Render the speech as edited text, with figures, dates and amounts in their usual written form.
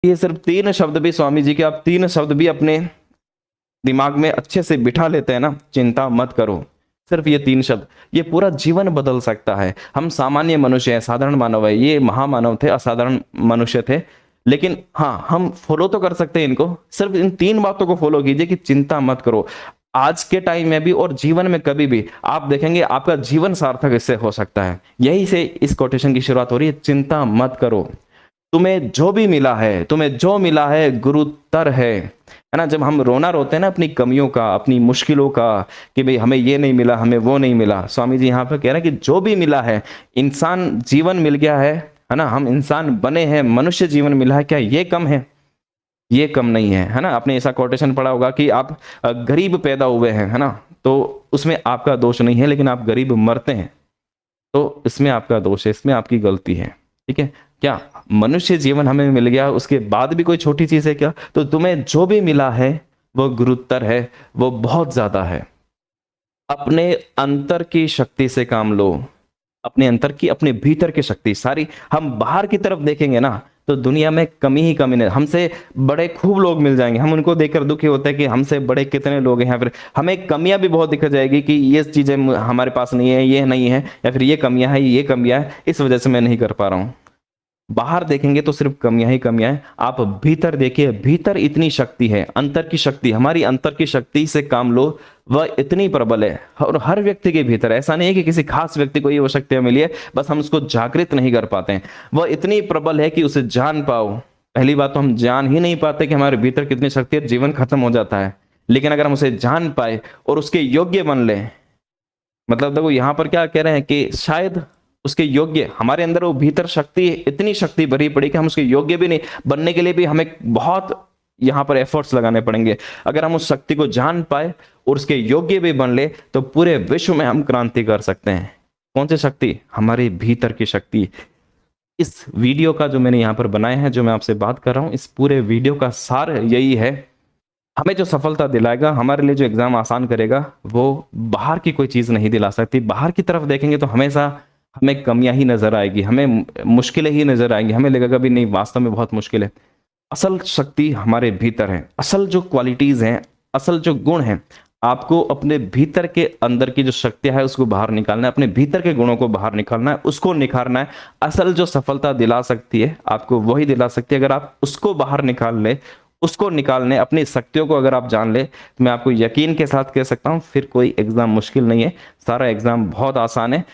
ये सिर्फ 3 शब्द भी स्वामी जी के, आप 3 शब्द भी अपने दिमाग में अच्छे से बिठा लेते हैं ना, चिंता मत करो। सिर्फ ये 3 शब्द, ये पूरा जीवन बदल सकता है। हम सामान्य मनुष्य हैं, साधारण मानव है, ये महामानव थे, असाधारण मनुष्य थे। लेकिन हाँ, हम फॉलो तो कर सकते हैं इनको। सिर्फ इन 3 बातों को फॉलो कीजिए कि चिंता मत करो। आज के टाइम में भी और जीवन में कभी भी आप देखेंगे आपका जीवन सार्थक इससे हो सकता है। यही से इस कोटेशन की शुरुआत हो रही है, चिंता मत करो। तुम्हें जो भी मिला है, तुम्हें जो मिला है गुरुतर है ना। जब हम रोना रोते हैं ना अपनी कमियों का, अपनी मुश्किलों का, कि भाई हमें ये नहीं मिला, हमें वो नहीं मिला, स्वामी जी यहाँ पे कह रहे हैं कि जो भी मिला है, इंसान जीवन मिल गया है ना, हम इंसान बने हैं, मनुष्य जीवन मिला है, क्या ये कम है? ये कम नहीं है ना। आपने ऐसा कोटेशन पढ़ा होगा कि आप गरीब पैदा हुए हैं, है ना, तो उसमें आपका दोष नहीं है, लेकिन आप गरीब मरते हैं तो इसमें आपका दोष है, इसमें आपकी गलती है। ठीक है, क्या मनुष्य जीवन हमें मिल गया उसके बाद भी कोई छोटी चीज है क्या? तो तुम्हें जो भी मिला है वो गुरुतर है, वो बहुत ज्यादा है। अपने अंतर की शक्ति से काम लो। अपने अंतर की, अपने भीतर की शक्ति सारी, हम बाहर की तरफ देखेंगे ना तो दुनिया में कमी ही कमी नहीं, हमसे बड़े खूब लोग मिल जाएंगे, हम उनको देखकर दुखी होते हैं कि हमसे बड़े कितने लोग हैं। फिर हमें कमियां भी बहुत दिख जाएगी कि ये चीजें हमारे पास नहीं है, ये नहीं है, या फिर ये कमियां है, ये कमियां है, इस वजह से मैं नहीं कर पा रहा हूं। बाहर देखेंगे तो सिर्फ कमियां ही कमियां हैं। आप भीतर देखिए, भीतर इतनी शक्ति है, अंतर की शक्ति, हमारी अंतर की शक्ति से काम लो। वह इतनी प्रबल है और हर व्यक्ति के भीतर, ऐसा नहीं है कि किसी खास व्यक्ति को ये वो शक्तियां मिली है, बस हम उसको जागृत नहीं कर पाते हैं। वह इतनी प्रबल है कि उसे जान पाओ। पहली बात तो हम जान ही नहीं पाते कि हमारे भीतर कितनी शक्ति है, जीवन खत्म हो जाता है। लेकिन अगर हम उसे जान पाए और उसके योग्य बन ले, मतलब देखो यहां पर क्या कह रहे हैं कि शायद उसके योग्य, हमारे अंदर वो भीतर शक्ति, इतनी शक्ति भरी पड़ी कि हम उसके योग्य भी नहीं बनने के लिए भी हमें बहुत यहां पर एफर्ट्स लगाने पड़ेंगे। अगर हम उस शक्ति को जान पाए और उसके योग्य भी बन ले तो पूरे विश्व में हम क्रांति कर सकते हैं। कौन सी शक्ति? हमारे भीतर की शक्ति। इस वीडियो का जो मैंने यहां पर बनाया है, जो मैं आपसे बात कर रहा हूं, इस पूरे वीडियो का सार यही है, हमें जो सफलता दिलाएगा, हमारे लिए जो एग्जाम आसान करेगा, वो बाहर की कोई चीज नहीं दिला सकती। बाहर की तरफ देखेंगे तो हमेशा हमें कमियां ही नजर आएगी, हमें मुश्किलें ही नजर आएंगी, हमें लगेगा भी नहीं वास्तव में बहुत मुश्किल है। असल शक्ति हमारे भीतर है, असल जो क्वालिटीज हैं, असल जो गुण हैं, आपको अपने भीतर के अंदर की जो शक्तियां है उसको बाहर निकालना है, अपने भीतर के गुणों को बाहर निकालना है, उसको निखारना है। असल जो सफलता दिला सकती है आपको वही दिला सकती है, अगर आप उसको बाहर निकाल ले, उसको निकालने, अपनी शक्तियों को अगर आप जान ले, तो मैं आपको यकीन के साथ कह सकता हूं फिर कोई एग्जाम मुश्किल नहीं है, सारा एग्जाम बहुत आसान है।